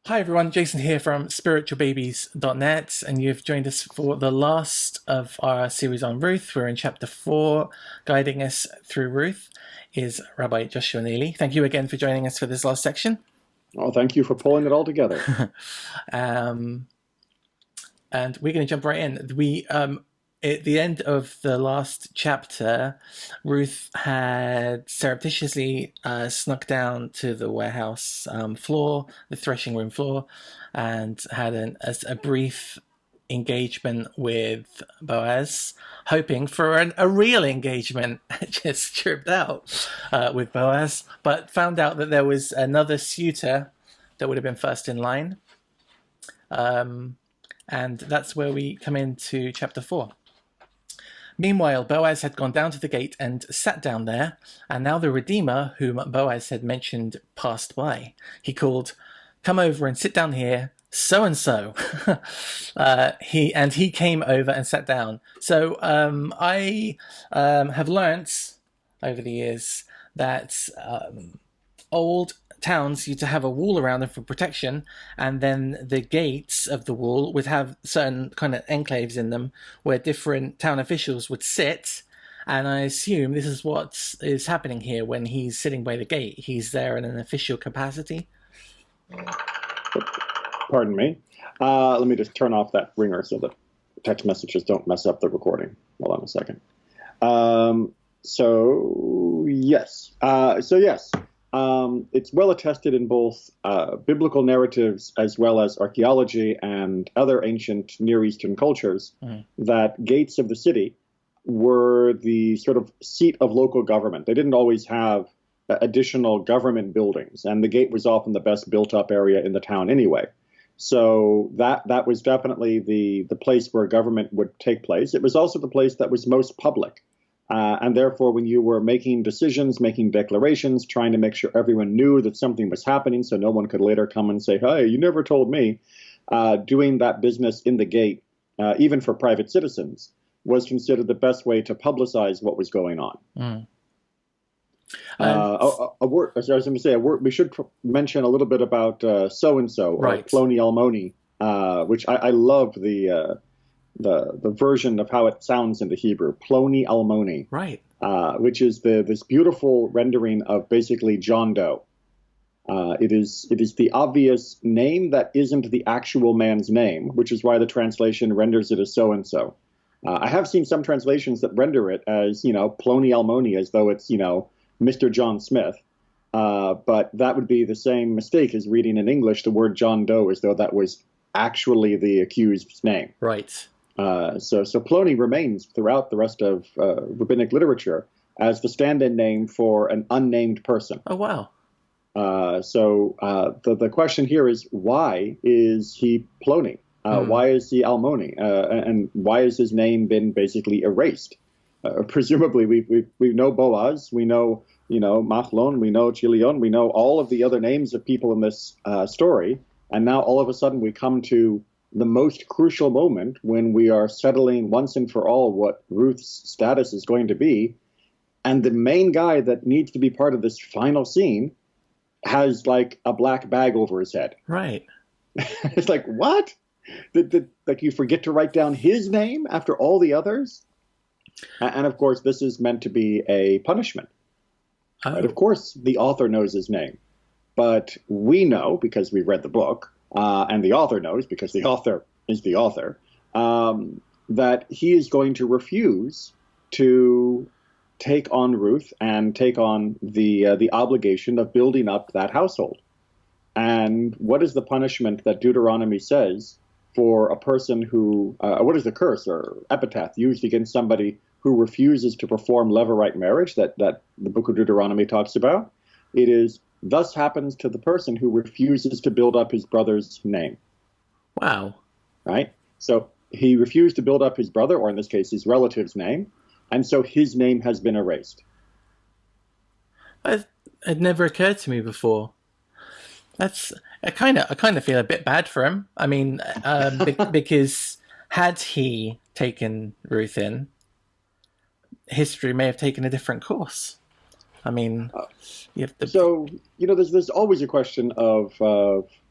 Hi everyone, Jason here from spiritualbabies.net, and you've joined us for the last of our series on Ruth. We're in chapter 4. Guiding us through Ruth is Rabbi Joshua Neely. Thank you again for joining us for this last section. Oh, thank you for pulling it all together. um, and we're going to jump right in. At the end of the last chapter, Ruth had surreptitiously snuck down to the warehouse floor, the threshing room floor, and had a brief engagement with Boaz, hoping for a real engagement. Just tripped out with Boaz, but found out that there was another suitor that would have been first in line. And that's where we come into chapter 4. Meanwhile, Boaz had gone down to the gate and sat down there, and now the Redeemer, whom Boaz had mentioned, passed by. He called, "Come over and sit down here, so-and-so." He came over and sat down. So I have learnt over the years that old towns used to have a wall around them for protection, and then the gates of the wall would have certain kind of enclaves in them where different town officials would sit. And I assume this is what is happening here when he's sitting by the gate. He's there in an official capacity. Pardon me. Let me just turn off that ringer so that text messages don't mess up the recording. Hold on a second. Yes. It's well attested in both biblical narratives as well as archaeology and other ancient Near Eastern cultures that gates of the city were the sort of seat of local government. They didn't always have additional government buildings, and the gate was often the best built-up area in the town anyway. So that was definitely the place where government would take place. It was also the place that was most public. And therefore, when you were making decisions, making declarations, trying to make sure everyone knew that something was happening so no one could later come and say, "Hey, you never told me," doing that business in the gate, even for private citizens, was considered the best way to publicize what was going on. A word, as I was going to say, we should mention a little bit about so-and-so, or Right. Ploni Almoni, which I love the version of how it sounds in the Hebrew, Ploni Almoni, Right. Which is this beautiful rendering of basically John Doe. It is the obvious name that isn't the actual man's name, which is why the translation renders it as so-and-so. I have seen some translations that render it as, Ploni Almoni, as though it's, Mr. John Smith. But that would be the same mistake as reading in English the word John Doe as though that was actually the accused's name. Right. So Ploni remains throughout the rest of rabbinic literature as the stand-in name for an unnamed person. Oh, wow. The question here is, why is he Ploni? Why is he Almoni? And why has his name been basically erased? Presumably, we know Boaz, we know Machlon, we know Chilion, we know all of the other names of people in this story, and now all of a sudden we come to the most crucial moment when we are settling once and for all what Ruth's status is going to be, and the main guy that needs to be part of this final scene has like a black bag over his head. Right. It's like, what? Like, you forget to write down his name after all the others? And of course, this is meant to be a punishment. Oh. Right? Of course, the author knows his name, but we know, because we read the book, and the author knows, because the author is the author, that he is going to refuse to take on Ruth and take on the obligation of building up that household. And what is the punishment that Deuteronomy says for a person who, what is the curse or epitaph used against somebody who refuses to perform levirate marriage that the book of Deuteronomy talks about? It is, "Thus happens to the person who refuses to build up his brother's name." Wow. Right? So he refused to build up his brother, or in this case, his relative's name, and so his name has been erased. It never occurred to me before. I kind of feel a bit bad for him. I mean, because had he taken Ruth in, history may have taken a different course. I mean, you have to... So, there's always a question of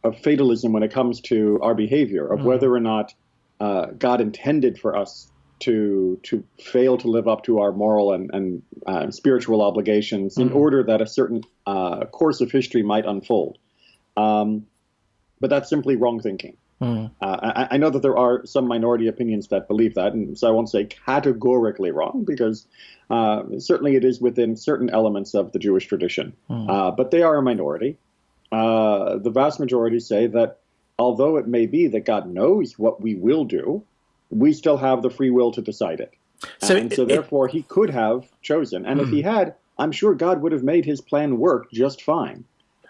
of fatalism when it comes to our behavior, of whether or not God intended for us to fail to live up to our moral and spiritual obligations in order that a certain course of history might unfold. But that's simply wrong thinking. I know that there are some minority opinions that believe that, and so I won't say categorically wrong, because certainly it is within certain elements of the Jewish tradition. But they are a minority. The vast majority say that although it may be that God knows what we will do, we still have the free will to decide it. So therefore, he could have chosen. And if he had, I'm sure God would have made his plan work just fine.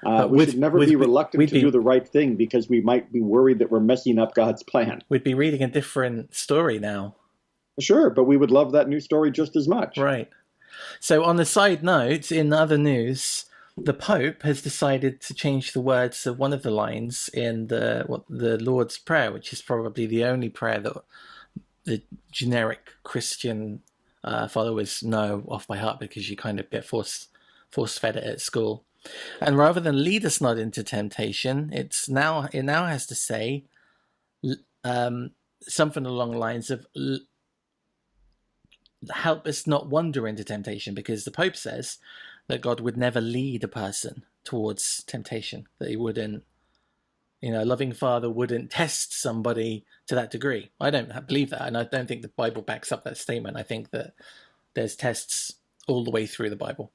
We should never be reluctant to do the right thing because we might be worried that we're messing up God's plan. We'd be reading a different story now. Sure, but we would love that new story just as much. Right. So on the side note, in other news, the Pope has decided to change the words of one of the lines in the Lord's Prayer, which is probably the only prayer that the generic Christian followers know off by heart, because you kind of get force-fed it at school. And rather than lead us not into temptation, it now has to say something along the lines of help us not wander into temptation, because the Pope says that God would never lead a person towards temptation, that he wouldn't, a loving father wouldn't test somebody to that degree. I don't believe that, and I don't think the Bible backs up that statement. I think that there's tests all the way through the Bible.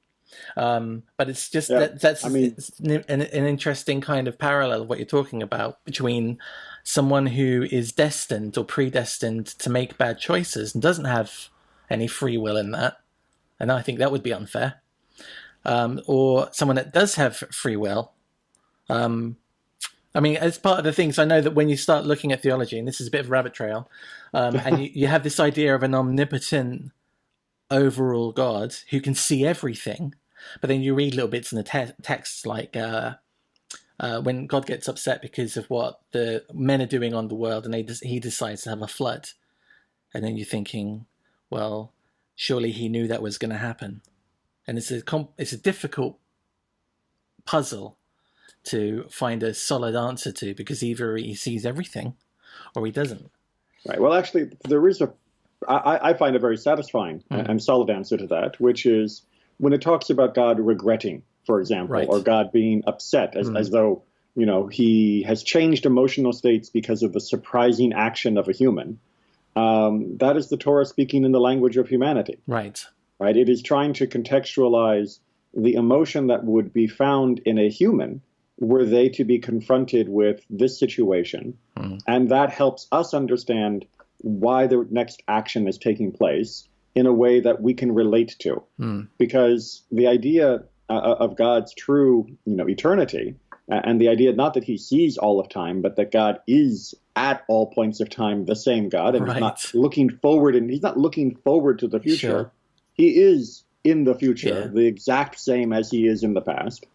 But it's just that's an interesting kind of parallel of what you're talking about between someone who is destined or predestined to make bad choices and doesn't have any free will in that, and I think that would be unfair, or someone that does have free will. As part of the things, I know that when you start looking at theology, and this is a bit of a rabbit trail, and you have this idea of an omnipotent overall God who can see everything, but then you read little bits in the text, like when God gets upset because of what the men are doing on the world, and he decides to have a flood, and then you're thinking, well, surely he knew that was going to happen, and it's a difficult puzzle to find a solid answer to, because either he sees everything or he doesn't. Right. Well, actually, there is I find a very satisfying and solid answer to that, which is when it talks about God regretting, for example, or God being upset, as though, he has changed emotional states because of the surprising action of a human. That is the Torah speaking in the language of humanity. Right. Right. It is trying to contextualize the emotion that would be found in a human were they to be confronted with this situation. And that helps us understand why the next action is taking place in a way that we can relate to. Because the idea of God's true, eternity, and the idea not that he sees all of time, but that God is at all points of time the same God, and he's not looking forward, and he's not looking forward to the future. Sure. He is in the future, the exact same as he is in the past.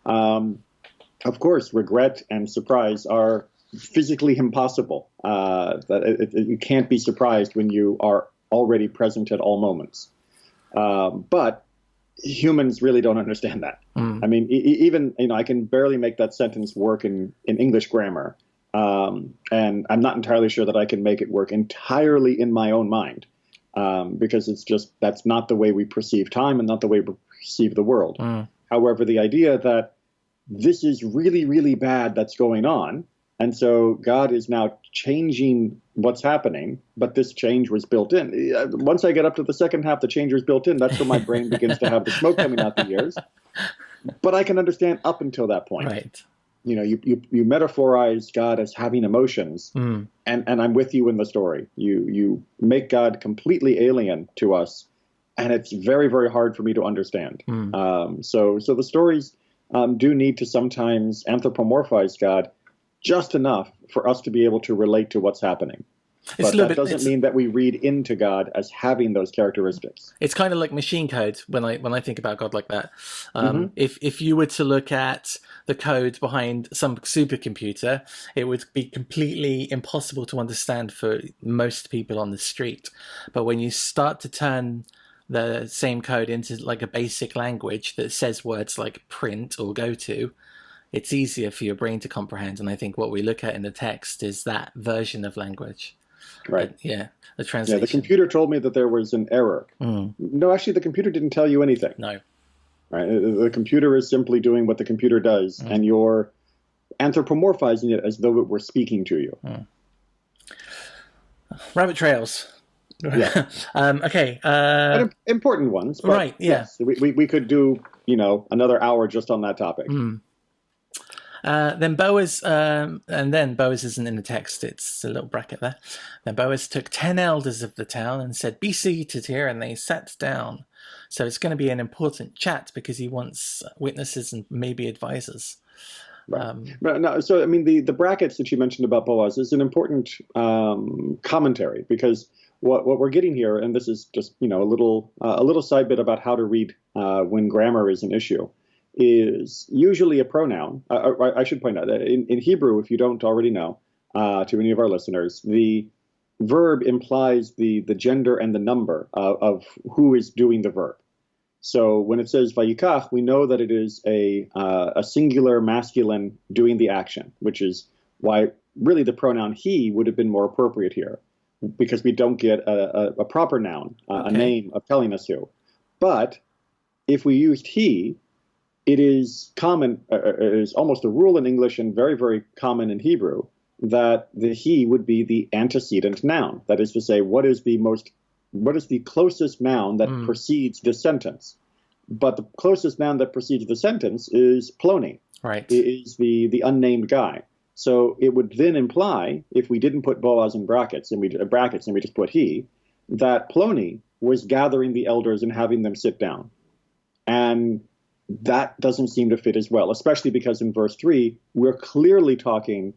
Of course, regret and surprise are physically impossible. You can't be surprised when you are already present at all moments. But humans really don't understand that. Even, I can barely make that sentence work in English grammar. And I'm not entirely sure that I can make it work entirely in my own mind. Because that's not the way we perceive time and not the way we perceive the world. However, the idea that this is really, really bad that's going on, and so God is now changing what's happening, but this change was built in. Once I get up to the second half, the change was built in. That's when my brain begins to have the smoke coming out the ears. But I can understand up until that point. Right. You metaphorize God as having emotions, and I'm with you in the story. You make God completely alien to us, and it's very, very hard for me to understand. So the stories do need to sometimes anthropomorphize God just enough for us to be able to relate to what's happening. But that doesn't mean that we read into God as having those characteristics. It's kind of like machine code when I think about God like that. If you were to look at the code behind some supercomputer, it would be completely impossible to understand for most people on the street. But when you start to turn the same code into like a basic language that says words like print or go to, it's easier for your brain to comprehend. And I think what we look at in the text is that version of language. Right. The translation. Yeah, the computer told me that there was an error. No, actually, the computer didn't tell you anything. No. Right? The computer is simply doing what the computer does, and you're anthropomorphizing it as though it were speaking to you. Rabbit trails. Yeah. Okay. But important ones. But right, yeah. Yes, we could do, another hour just on that topic. Then Boaz, and then Boaz isn't in the text, it's a little bracket there. Then Boaz took 10 elders of the town and said, "Be seated here," and they sat down. So it's going to be an important chat because he wants witnesses and maybe advisors. Right. So, I mean, the brackets that you mentioned about Boaz is an important commentary, because what we're getting here, and this is just, a little side bit about how to read when grammar is an issue, is usually a pronoun. I should point out that in Hebrew, if you don't already know, to any of our listeners, the verb implies the gender and the number of who is doing the verb. So when it says vayikach, we know that it is a singular masculine doing the action, which is why really the pronoun he would have been more appropriate here, because we don't get a proper noun, a name of telling us who. But if we used he, it is common, it is almost a rule in English and very, very common in Hebrew, that the he would be the antecedent noun. That is to say, what is the closest noun that precedes the sentence? But the closest noun that precedes the sentence is Plony. Right. It is the unnamed guy. So it would then imply, if we didn't put Boaz in brackets and we just put he, that Plony was gathering the elders and having them sit down. And that doesn't seem to fit as well, especially because in verse 3, we're clearly talking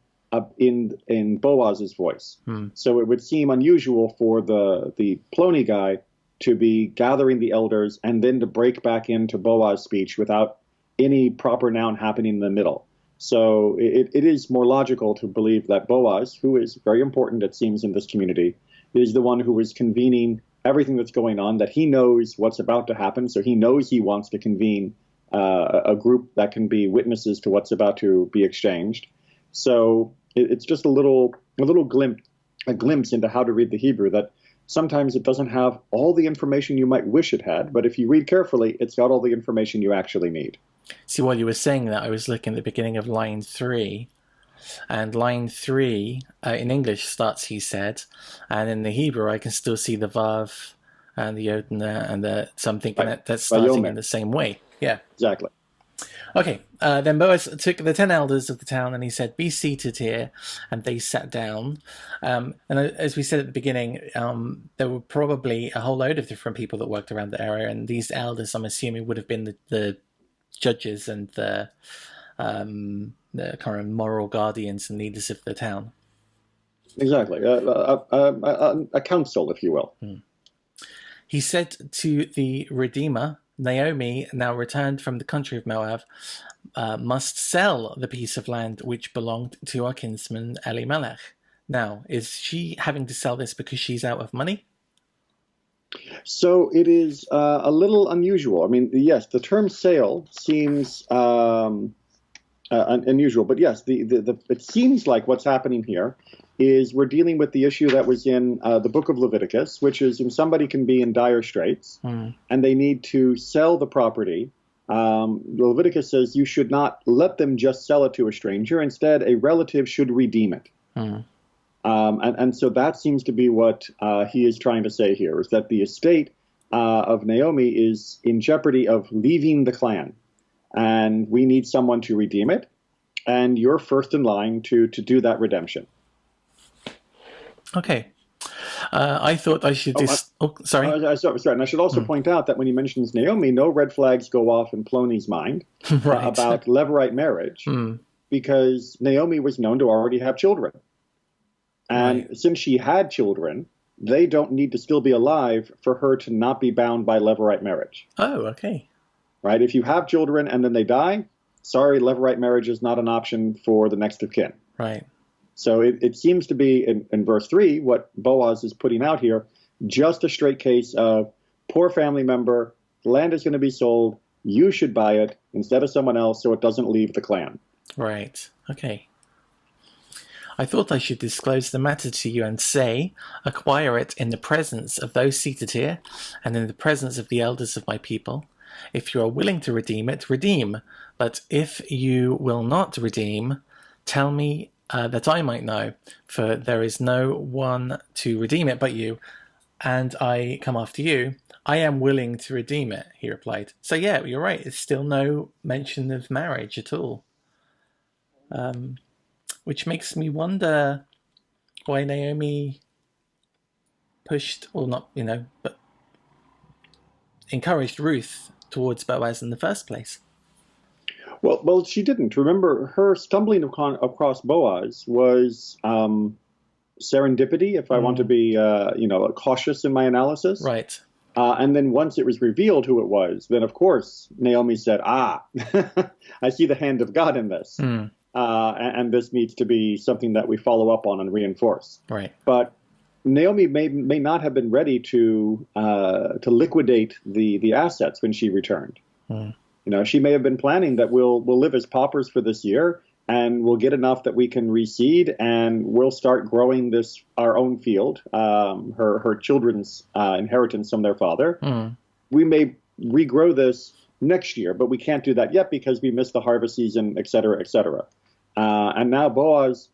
in Boaz's voice. So it would seem unusual for the Plony guy to be gathering the elders and then to break back into Boaz's speech without any proper noun happening in the middle. So it is more logical to believe that Boaz, who is very important, it seems, in this community, is the one who is convening everything that's going on, that he knows what's about to happen, so he knows he wants to convene a group that can be witnesses to what's about to be exchanged. So it's just a little glimpse into how to read the Hebrew, that sometimes it doesn't have all the information you might wish it had, but if you read carefully, it's got all the information you actually need. See, while you were saying that, I was looking at the beginning of line 3, and line 3 in English starts, he said, and in the Hebrew I can still see the Vav and the Yod and the, so I'm thinking that's starting in the same way. Yeah. Exactly. Okay, then Boaz took the 10 elders of the town and he said, "Be seated here," and they sat down. And as we said at the beginning, there were probably a whole load of different people that worked around the area, and these elders, I'm assuming, would have been the judges and the kind of moral guardians and leaders of the town. Exactly. A council, if you will. He said to the Redeemer, "Naomi, now returned from the country of Moab, must sell the piece of land which belonged to our kinsman Elimelech." Now, is she having to sell this because she's out of money? So it is a little unusual. I mean, yes, the term sale seems unusual, but yes, it seems like what's happening here is we're dealing with the issue that was in the book of Leviticus, which is when somebody can be in dire straits and they need to sell the property. Leviticus says you should not let them just sell it to a stranger. Instead, a relative should redeem it. And so that seems to be what he is trying to say here, is that the estate of Naomi is in jeopardy of leaving the clan, and we need someone to redeem it, and you're first in line to do that redemption. Okay. I thought I should sorry. Sorry. And I should also point out that when he mentions Naomi, no red flags go off in Plony's mind about Levirate marriage, because Naomi was known to already have children. And since she had children, they don't need to still be alive for her to not be bound by Levirate marriage. Oh, okay. Right? If you have children and then they die, sorry, Levirate marriage is not an option for the next of kin. Right. So it seems to be, in verse 3, what Boaz is putting out here, just a straight case of poor family member, the land is going to be sold, you should buy it instead of someone else so it doesn't leave the clan. Right. Okay. I thought I should disclose the matter to you and say, acquire it in the presence of those seated here, and in the presence of the elders of my people. If you are willing to redeem it, redeem. But if you will not redeem, tell me that I might know, for there is no one to redeem it but you, and I come after you. I am willing to redeem it, he replied. So yeah, you're right, it's still no mention of marriage at all. Which makes me wonder why Naomi pushed, or not, but encouraged Ruth towards Boaz in the first place. Well, she didn't. Remember, her stumbling across Boaz was serendipity, if I want to be, cautious in my analysis. Right. And then once it was revealed who it was, then of course Naomi said, I see the hand of God in this. And this needs to be something that we follow up on and reinforce. Right. But Naomi may not have been ready to liquidate the assets when she returned. She may have been planning that we'll live as paupers for this year, and we'll get enough that we can reseed, and we'll start growing our own field, her children's inheritance from their father. We may regrow this next year, but we can't do that yet because we missed the harvest season, et cetera, et cetera. And now Boaz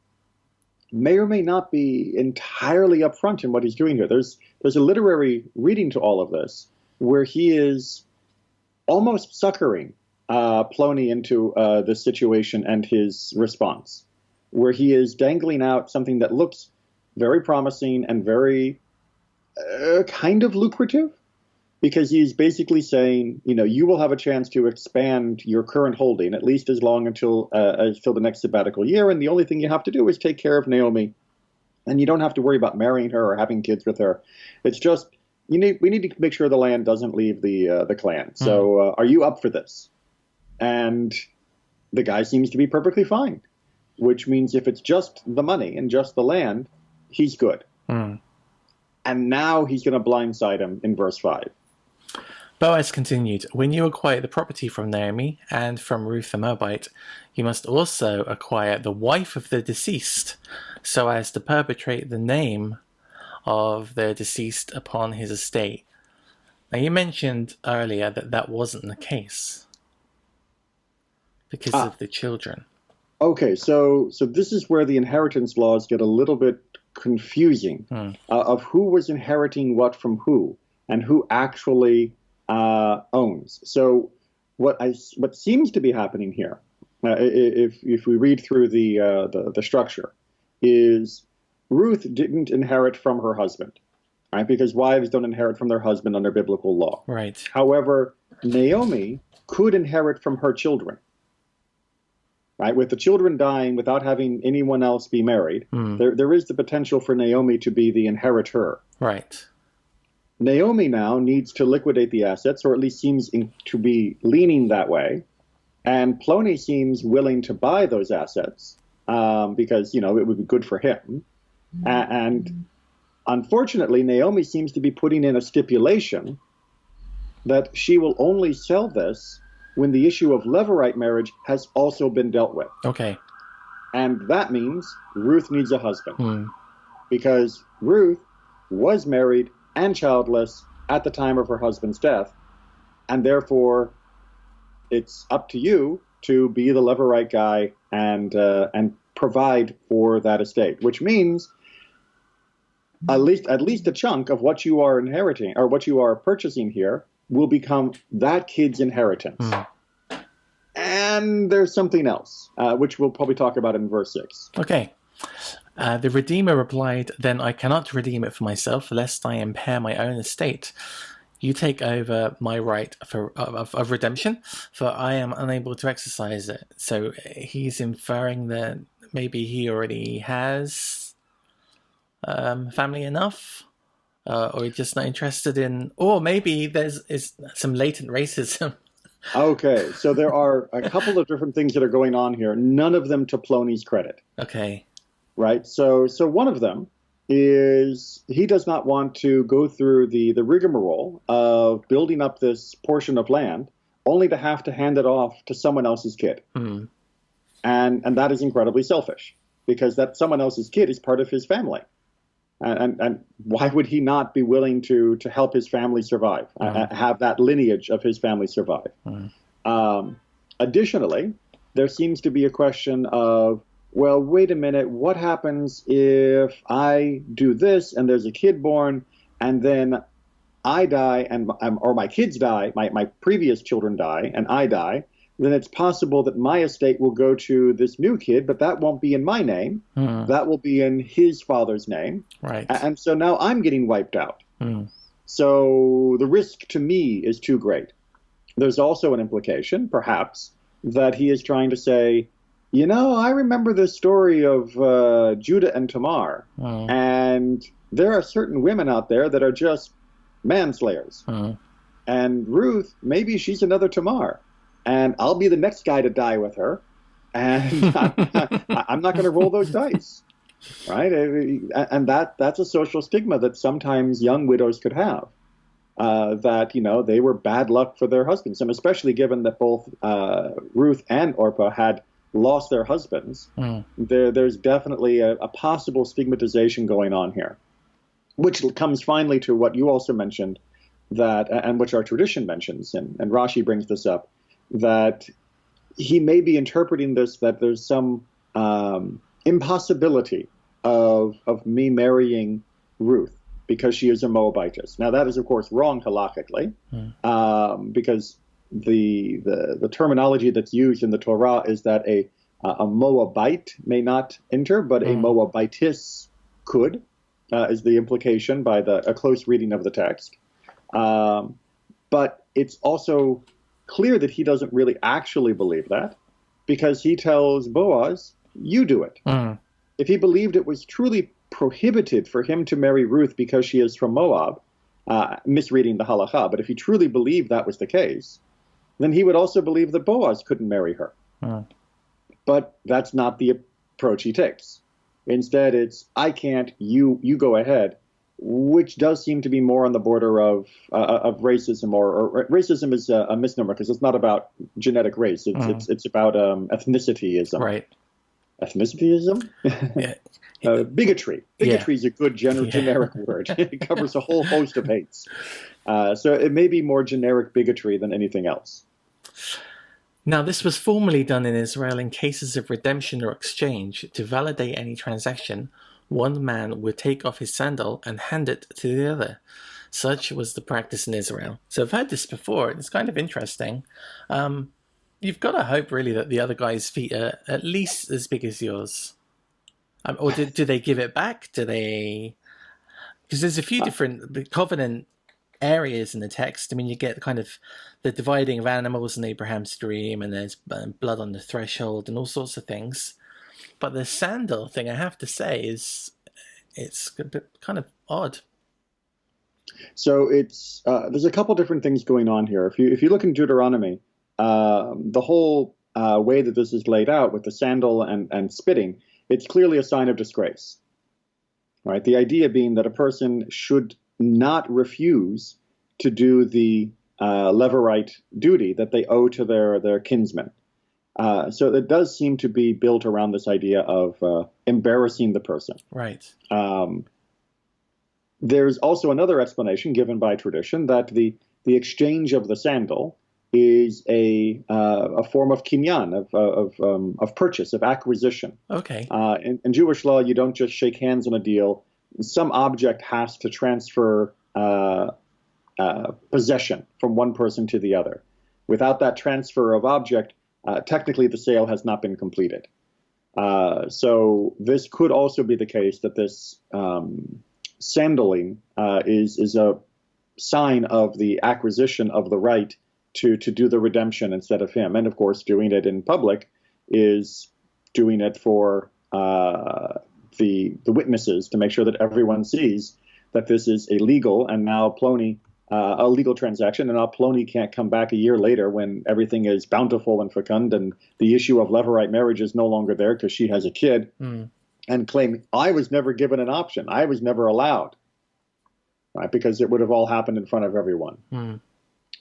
may or may not be entirely upfront in what he's doing here. There's a literary reading to all of this where he is almost suckering Plony into this situation and his response, where he is dangling out something that looks very promising and very kind of lucrative, because he's basically saying, you will have a chance to expand your current holding, at least as long until the next sabbatical year. And the only thing you have to do is take care of Naomi. And you don't have to worry about marrying her or having kids with her. It's just, we need to make sure the land doesn't leave the clan. So are you up for this? And the guy seems to be perfectly fine, which means if it's just the money and just the land, he's good. And now he's going to blindside him in verse 5. Boaz continued, when you acquire the property from Naomi and from Ruth the Moabite, you must also acquire the wife of the deceased, so as to perpetuate the name of the deceased upon his estate. Now, you mentioned earlier that wasn't the case because of the children. Okay, so this is where the inheritance laws get a little bit confusing of who was inheriting what from who and who actually owns. So what seems to be happening here, if we read through the structure, is Ruth didn't inherit from her husband, right? Because wives don't inherit from their husband under biblical law. Right. However, Naomi could inherit from her children, right? With the children dying without having anyone else be married, there is the potential for Naomi to be the inheritor. Right. Naomi now needs to liquidate the assets, or at least seems to be leaning that way. And Plony seems willing to buy those assets because, it would be good for him. And unfortunately, Naomi seems to be putting in a stipulation that she will only sell this when the issue of levirate marriage has also been dealt with. Okay. And that means Ruth needs a husband. Because Ruth was married and childless at the time of her husband's death, and therefore it's up to you to be the levirate guy and provide for that estate, which means at least a chunk of what you are inheriting or what you are purchasing here will become that kid's inheritance. And there's something else, which we'll probably talk about in verse 6. Okay. The Redeemer replied, then I cannot redeem it for myself, lest I impair my own estate. You take over my right of redemption, for I am unable to exercise it. So he's inferring that maybe he already has family enough, or he's just not interested in, or maybe there's some latent racism. Okay, so there are a couple of different things that are going on here, none of them to Plony's credit. Okay. Right, so one of them is he does not want to go through the rigmarole of building up this portion of land only to have to hand it off to someone else's kid. And that is incredibly selfish, because that someone else's kid is part of his family. And why would he not be willing to help his family survive, have that lineage of his family survive? Additionally, there seems to be a question of, well, wait a minute, what happens if I do this and there's a kid born and then I die or my kids die, my previous children die and I die? Then it's possible that my estate will go to this new kid, but that won't be in my name. That will be in his father's name. Right. And so now I'm getting wiped out. So the risk to me is too great. There's also an implication, perhaps, that he is trying to say, I remember this story of Judah and Tamar, and there are certain women out there that are just manslayers. And Ruth, maybe she's another Tamar. And I'll be the next guy to die with her, and I'm not going to roll those dice, right? And that's a social stigma that sometimes young widows could have, that, they were bad luck for their husbands, and especially given that both Ruth and Orpah had lost their husbands, there's definitely a possible stigmatization going on here, which comes finally to what you also mentioned, and which our tradition mentions, and Rashi brings this up, that he may be interpreting this, that there's some impossibility of me marrying Ruth because she is a Moabitess. Now that is, of course, wrong halakhically, because the terminology that's used in the Torah is that a Moabite may not enter, but a Moabitess could, is the implication by a close reading of the text. But it's also clear that he doesn't really actually believe that, because he tells Boaz, you do it. If he believed it was truly prohibited for him to marry Ruth because she is from Moab, misreading the halakha, but if he truly believed that was the case, then he would also believe that Boaz couldn't marry her. But that's not the approach he takes. Instead, it's, I can't, you go ahead, which does seem to be more on the border of racism, or racism is a misnomer, because it's not about genetic race. It's about ethnicity-ism. Right. Ethnicity-ism? Yeah. Bigotry. Bigotry is a good generic word. It covers a whole host of hates. So it may be more generic bigotry than anything else. Now, this was formerly done in Israel in cases of redemption or exchange. To validate any transaction, one man would take off his sandal and hand it to the other. Such was the practice in Israel. So I've heard this before. It's kind of interesting. You've got to hope, really, that the other guy's feet are at least as big as yours. Or do they give it back? Do they... Because there's a few different covenant areas in the text. I mean, you get kind of the dividing of animals in Abraham's dream, and there's blood on the threshold and all sorts of things. But the sandal thing, I have to say, it's a bit kind of odd. So it's there's a couple different things going on here. If you look in Deuteronomy, the whole way that this is laid out with the sandal and spitting, it's clearly a sign of disgrace, right? The idea being that a person should not refuse to do the levirate duty that they owe to their kinsmen. So it does seem to be built around this idea of embarrassing the person. Right. There's also another explanation given by tradition that the exchange of the sandal is a form of kinyan, of purchase, of acquisition. Okay. In Jewish law, you don't just shake hands on a deal. Some object has to transfer possession from one person to the other. Without that transfer of object, technically the sale has not been completed. So this could also be the case that this sandaling is a sign of the acquisition of the right to do the redemption instead of him. And of course, doing it in public is doing it for the witnesses, to make sure that everyone sees that this is illegal, and now Plony, a legal transaction, and now Plony can't come back a year later when everything is bountiful and fecund, and the issue of levirate marriage is no longer there because she has a kid, and claim, I was never given an option, I was never allowed, right? Because it would have all happened in front of everyone.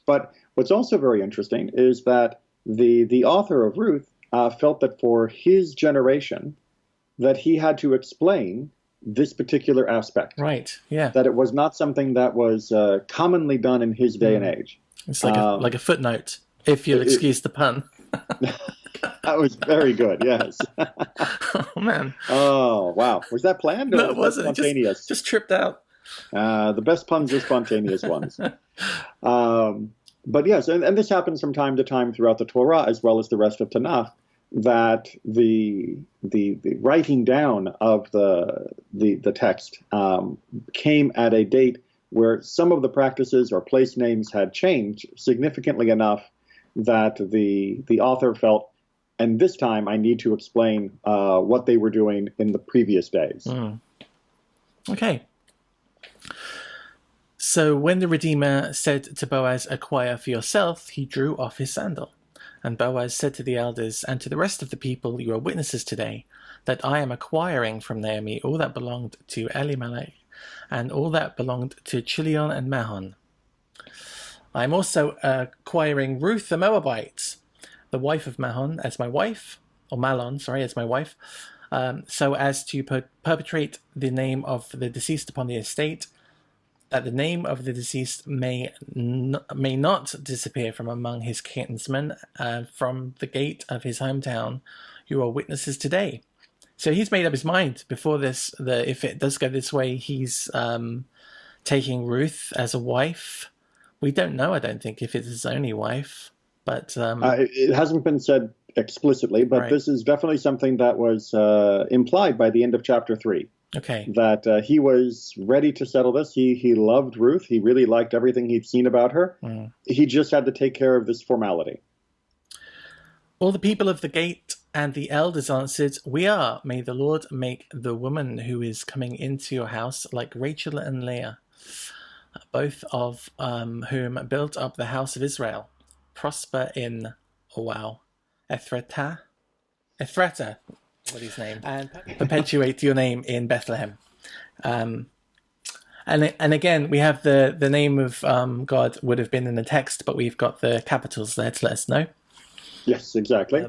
But what's also very interesting is that the author of Ruth felt that for his generation, that he had to explain this particular aspect. Right. Yeah. That it was not something that was commonly done in his day and age. It's like a footnote, if you'll excuse the pun. That was very good. Yes. Oh man. Oh wow. Was that planned or No, it was that wasn't. spontaneous? Just tripped out. The best puns are spontaneous ones. But yes, and this happens from time to time throughout the Torah as well as the rest of Tanakh, that the writing down of the text came at a date where some of the practices or place names had changed significantly enough that the author felt, and this time I need to explain what they were doing in the previous days. Okay. So when the Redeemer said to Boaz, "Acquire for yourself," he drew off his sandal. And Boaz said to the elders and to the rest of the people, "You are witnesses today that I am acquiring from Naomi all that belonged to Elimelech and all that belonged to Chilion and Mahon. I am also acquiring Ruth the Moabite, the wife of Mahon, as my wife, or Malon, sorry, as my wife, so as to perpetrate the name of the deceased upon the estate, that the name of the deceased may not disappear from among his kinsmen, from the gate of his hometown. You are witnesses today." So he's made up his mind before this, that if it does go this way, he's taking Ruth as a wife. We don't know, I don't think, if it's his only wife, but it hasn't been said explicitly, but right. This is definitely something that was implied by the end of chapter 3. Okay. That he was ready to settle this. He loved Ruth. He really liked everything he'd seen about her. He just had to take care of this formality. All the people of the gate and the elders answered, "We are. May the Lord make the woman who is coming into your house like Rachel and Leah, both of whom built up the house of Israel, prosper in, Ephratah, what is his name, and perpetuate your name in Bethlehem." And again, we have the name of God would have been in the text, but we've got the capitals there to let us know. Yes, exactly.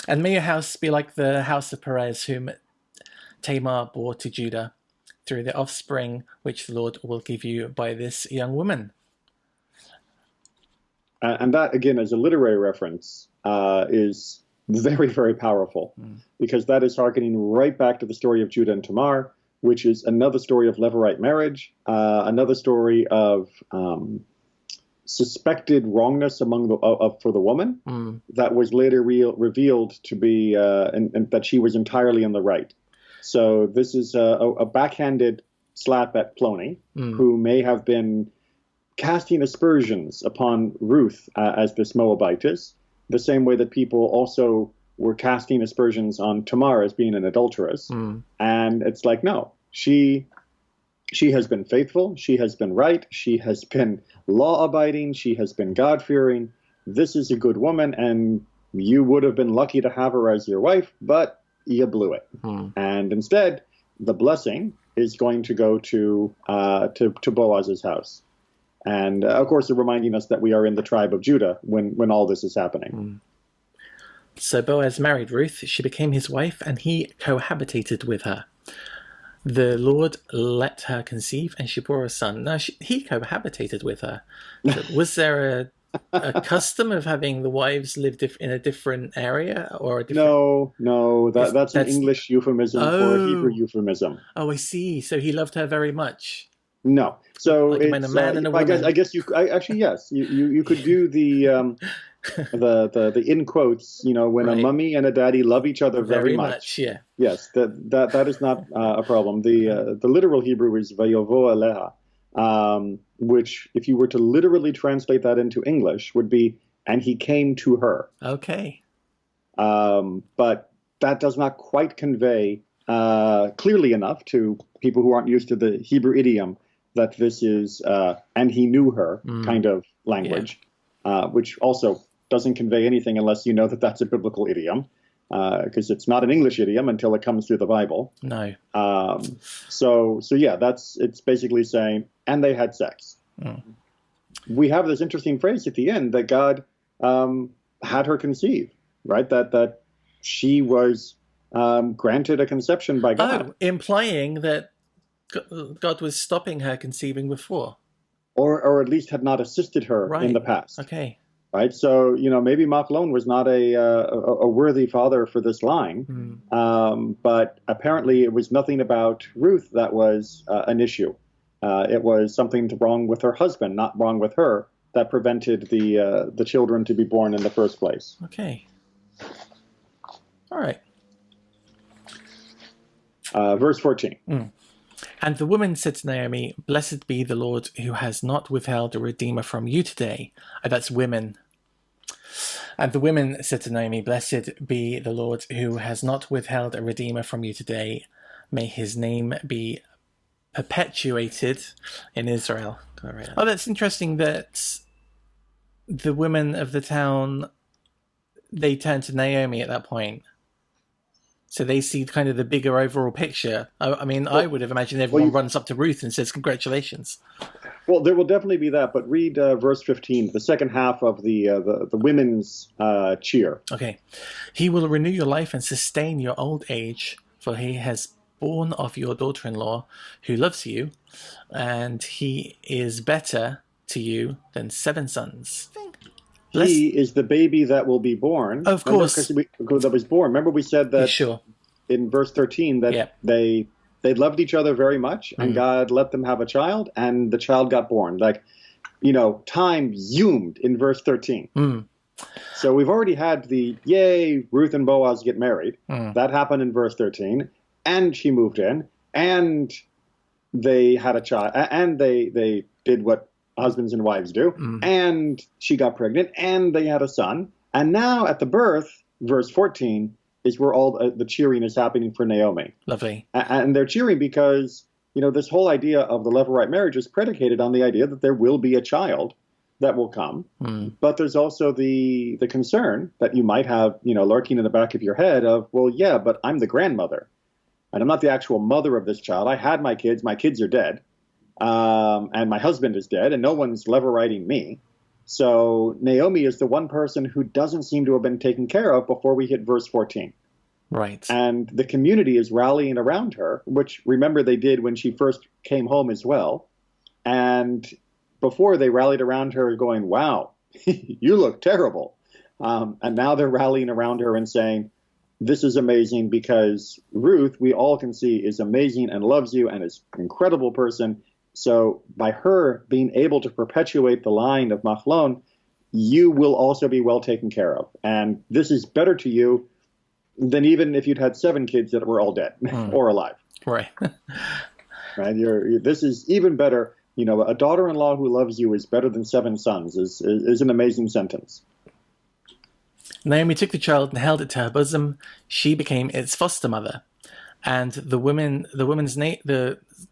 And may your house be like the house of Perez, whom Tamar bore to Judah, through the offspring which the Lord will give you by this young woman. And that, again, as a literary reference, is very, very powerful, because that is hearkening right back to the story of Judah and Tamar, which is another story of Levirate marriage, another story of suspected wrongness for the woman that was later revealed to be and that she was entirely in the right. So this is a backhanded slap at Plony, who may have been casting aspersions upon Ruth as this Moabitess, the same way that people also were casting aspersions on Tamar as being an adulteress. And it's like, no, she has been faithful, she has been right, she has been law-abiding, she has been God-fearing. This is a good woman, and you would have been lucky to have her as your wife, but you blew it. And instead, the blessing is going to go to Boaz's house. And of course, they're reminding us that we are in the tribe of Judah when all this is happening. So Boaz married Ruth, she became his wife, and he cohabitated with her. The Lord let her conceive, and she bore a son. Now, he cohabitated with her. So was there a custom of having the wives live in a different area? Or a different... No, that's an English euphemism for a Hebrew euphemism. Oh, I see. So he loved her very much. No. So like it's, a man and a woman. I guess actually, yes. You could do the in quotes, when a mummy and a daddy love each other very much. Yeah. Yes, that is not a problem. The literal Hebrew is vayovo aleha, which, if you were to literally translate that into English, would be, and he came to her. Okay. But that does not quite convey clearly enough to people who aren't used to the Hebrew idiom that this is, and he knew her kind of language, which also doesn't convey anything unless you know that that's a biblical idiom, because it's not an English idiom until it comes through the Bible. No. So yeah, it's basically saying, and they had sex. We have this interesting phrase at the end that God had her conceive, right? That she was granted a conception by God. Oh, implying that God was stopping her conceiving before. Or at least had not assisted her in the past. Okay. Right, so maybe Machlon was not a worthy father for this line, but apparently it was nothing about Ruth that was an issue. It was something wrong with her husband, not wrong with her, that prevented the children to be born in the first place. Okay. All right. Verse 14. And the woman said to Naomi, "Blessed be the Lord who has not withheld a redeemer from you today." That's women. And the women said to Naomi, "Blessed be the Lord who has not withheld a redeemer from you today. May his name be perpetuated in Israel." Oh, that's interesting that the women of the town, they turn to Naomi at that point. So they see kind of the bigger overall picture. I mean, I would have imagined everyone runs up to Ruth and says, "Congratulations." Well, there will definitely be that, but read verse 15, the second half of the women's cheer. Okay. "He will renew your life and sustain your old age, for he has born of your daughter-in-law who loves you, and he is better to you than 7 sons. He is the baby that will be born. Of course. That was born. Remember we said that in verse 13 that they loved each other very much, and God let them have a child, and the child got born. Time zoomed in verse 13. So we've already had the, yay, Ruth and Boaz get married. That happened in verse 13. And she moved in, and they had a child, and they did what husbands and wives do, and she got pregnant, and they had a son. And now at the birth, verse 14, is where all the cheering is happening for Naomi. Lovely. And they're cheering because, this whole idea of the Levirate marriage is predicated on the idea that there will be a child that will come. But there's also the concern that you might have, lurking in the back of your head of, well, yeah, but I'm the grandmother, and I'm not the actual mother of this child. I had my kids are dead. And my husband is dead, and no one's Leviriting me. So Naomi is the one person who doesn't seem to have been taken care of before we hit verse 14. Right. And the community is rallying around her, which, remember, they did when she first came home as well. And before, they rallied around her going, wow, you look terrible. And now they're rallying around her and saying, this is amazing because Ruth, we all can see, is amazing and loves you and is an incredible person. So by her being able to perpetuate the line of Machlon, you will also be well taken care of. And this is better to you than even if you'd had 7 kids that were all dead or alive. Right. Right. This is even better. A daughter-in-law who loves you is better than 7 sons is an amazing sentence. Naomi took the child and held it to her bosom. She became its foster mother. And the women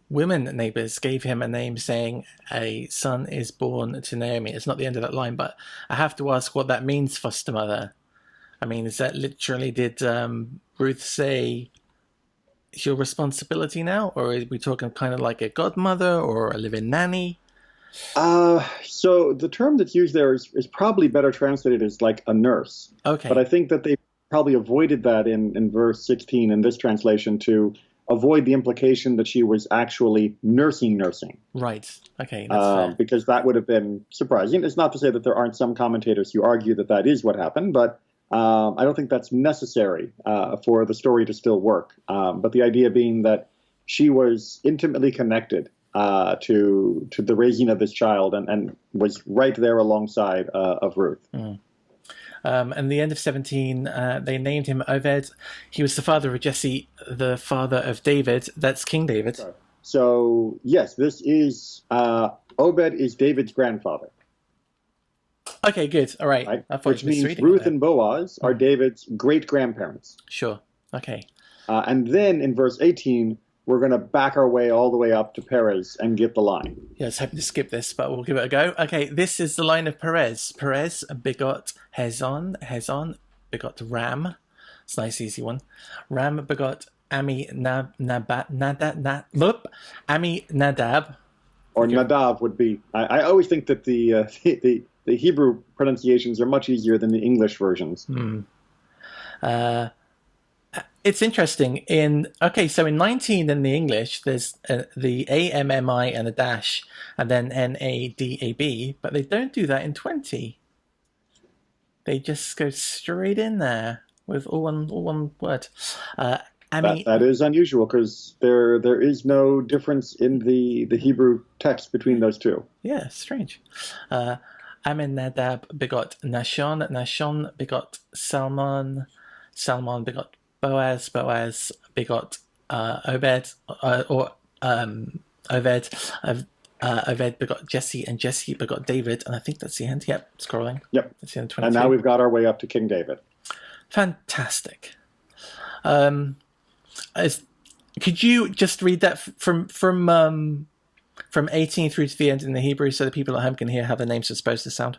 neighbors gave him a name, saying, "A son is born to Naomi." It's not the end of that line, but I have to ask what that means, foster mother. I mean, is that literally, did Ruth say, "It's your responsibility now," or are we talking kind of like a godmother or a live-in nanny? So the term that's used there is probably better translated as like a nurse. Okay. But I think that they probably avoided that in verse 16 in this translation to avoid the implication that she was actually nursing. Right. Okay, that's fair. Because that would have been surprising. It's not to say that there aren't some commentators who argue that is what happened, but I don't think that's necessary for the story to still work. But the idea being that she was intimately connected to the raising of this child and was right there alongside of Ruth. And the end of 17, they named him Obed. He was the father of Jesse, the father of David. That's King David. So, yes, this is Obed is David's grandfather. Okay, good. All right. Which means Ruth and Boaz are David's great-grandparents. Sure. Okay. And then in verse 18, we're going to back our way all the way up to Perez and get the line. Yeah, I was hoping to skip this, but we'll give it a go. Okay, this is the line of Perez. Perez begot Hezron. Hezron begot Ram. It's a nice, easy one. Ram begot Amminadab. Or Nadav would be. I always think that the Hebrew pronunciations are much easier than the English versions. it's interesting. So in 19 in the English, there's the AMMI and a dash, and then NADAB, but they don't do that in 20. They just go straight in there with all one word. I mean, That is unusual because there is no difference in the Hebrew text between those two. yeah, strange. Aminadab begot Nashon, Nashon begot Salmon, Salmon begot Boaz, Boaz begot Obed, Obed, Obed begot Jesse, and Jesse begot David, and I think that's the end. Yep, scrolling. Yep. That's the end of And 22. now we've got our way up to King David. Fantastic. Could you just read that from 18 through to the end in the Hebrew so that people at home can hear how the names are supposed to sound?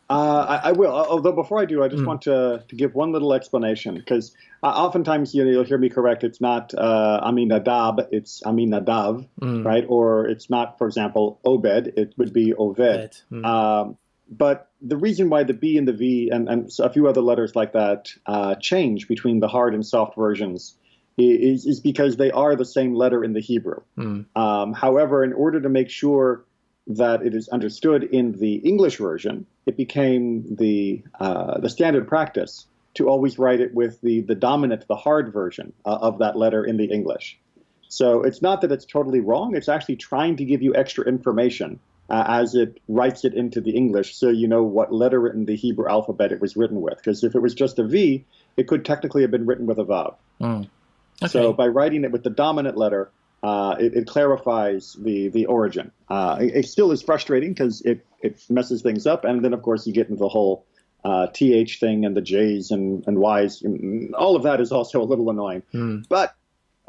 I will. Although before I do, I just want to give one little explanation because oftentimes you'll hear me correct. It's not Aminadab, it's Aminadav, right? Or it's not, for example, Obed. It would be Oved. But the reason why the B and the V and a few other letters like that change between the hard and soft versions is because they are the same letter in the Hebrew. However, in order to make sure that it is understood in the English version, it became the standard practice to always write it with the dominant, the hard version of that letter in the English. So it's not that it's totally wrong. It's actually trying to give you extra information as it writes it into the English, so you know what letter in the Hebrew alphabet it was written with. Because if it was just a V, it could technically have been written with a Vav. Okay. So by writing it with the dominant letter, it clarifies the origin. It still is frustrating because it messes things up, and then of course you get into the whole TH thing and the J's and Y's. And all of that is also a little annoying. But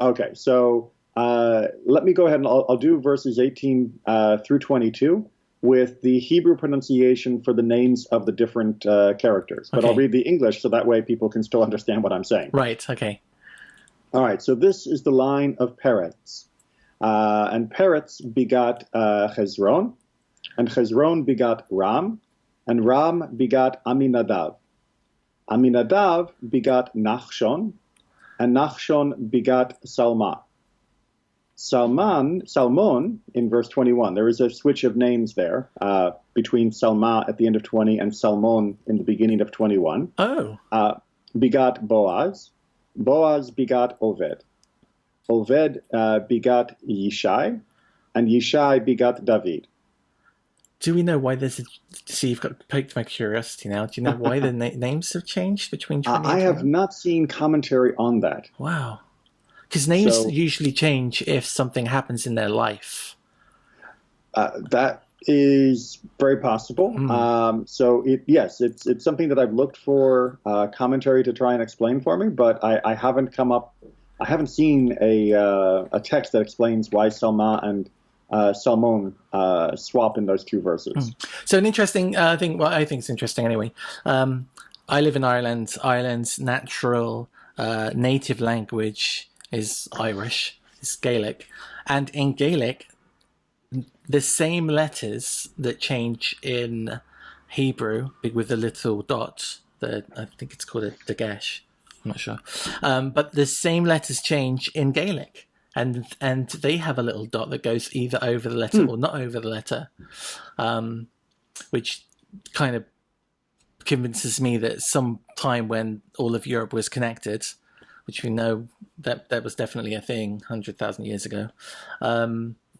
okay, so let me go ahead and I'll do verses 18 through 22 with the Hebrew pronunciation for the names of the different characters. But I'll read the English so that way people can still understand what I'm saying. Right, okay. All right, so this is the line of Peretz. And Peretz begot Hezron, and Hezron begot Ram, and Ram begot Aminadav. Aminadav begot Nachshon, and Nachshon begot Salma. Salmon, in verse 21, there is a switch of names there between Salma at the end of 20 and Salmon in the beginning of 21. Begot Boaz. Boaz begot Oved. Oved begot Yishai, and Yishai begot David. Do we know why there's see, you've got piqued my curiosity now. Do you know why the names have changed between 20 and 21? I have not seen commentary on that. Wow. Because names usually change if something happens in their life. That is very possible. So it's something that I've looked for commentary to try and explain for me, but I haven't seen a text that explains why Salma and Salmon swap in those two verses. So an interesting thing, well, I think it's interesting anyway. I live in Ireland. Ireland's natural native language is Irish, it's Gaelic. And in Gaelic, the same letters that change in Hebrew with the little dot, I think it's called a dagesh, I'm not sure. But the same letters change in Gaelic. And they have a little dot that goes either over the letter or not over the letter, which kind of convinces me that some time when all of Europe was connected, which we know that was definitely a thing 100,000 years ago,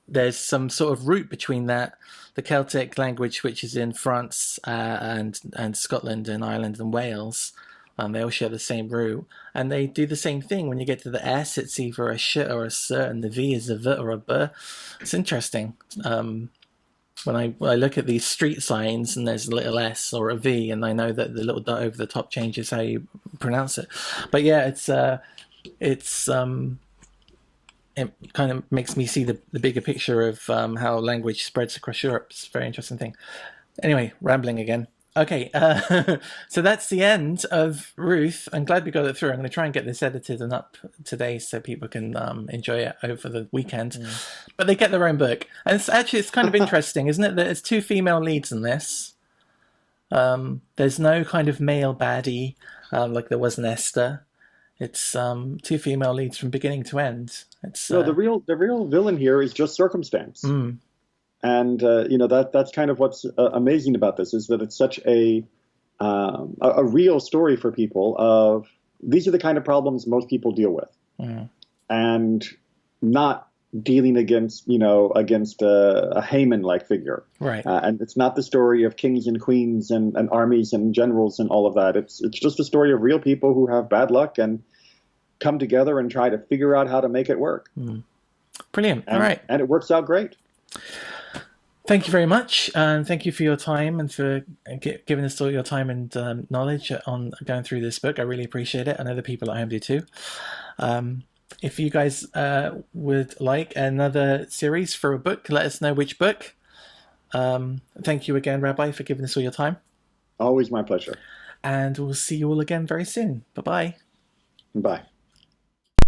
there's some sort of root between that, the Celtic language, which is in France and Scotland and Ireland and Wales. They all share the same root, and they do the same thing. When you get to the S, it's either a sh or a s, and the V is a v or a b. It's interesting. When I look at these street signs and there's a little S or a V, and I know that the little dot over the top changes how you pronounce it. But yeah, it kind of makes me see the bigger picture of how language spreads across Europe. It's a very interesting thing. Anyway, rambling again. Okay, so that's the end of Ruth. I'm glad we got it through. I'm going to try and get this edited and up today so people can enjoy it over the weekend. But they get their own book. And it's kind of interesting, isn't it, that there's two female leads in this. There's no kind of male baddie like there was in Esther. It's two female leads from beginning to end. It's No, the real villain here is just circumstance. And that's kind of what's amazing about this, is that it's such a real story for people of these are the kind of problems most people deal with, and not dealing against a Haman-like figure, right. And it's not the story of kings and queens and armies and generals and all of that. It's just a story of real people who have bad luck and come together and try to figure out how to make it work. Brilliant. All right. And it works out great. Thank you very much, and thank you for your time and for giving us all your time and knowledge on going through this book. I really appreciate it. I know the people at home do too. If you guys would like another series for a book, let us know which book. Thank you again, Rabbi, for giving us all your time. Always my pleasure. And we'll see you all again very soon. Bye-bye. Bye.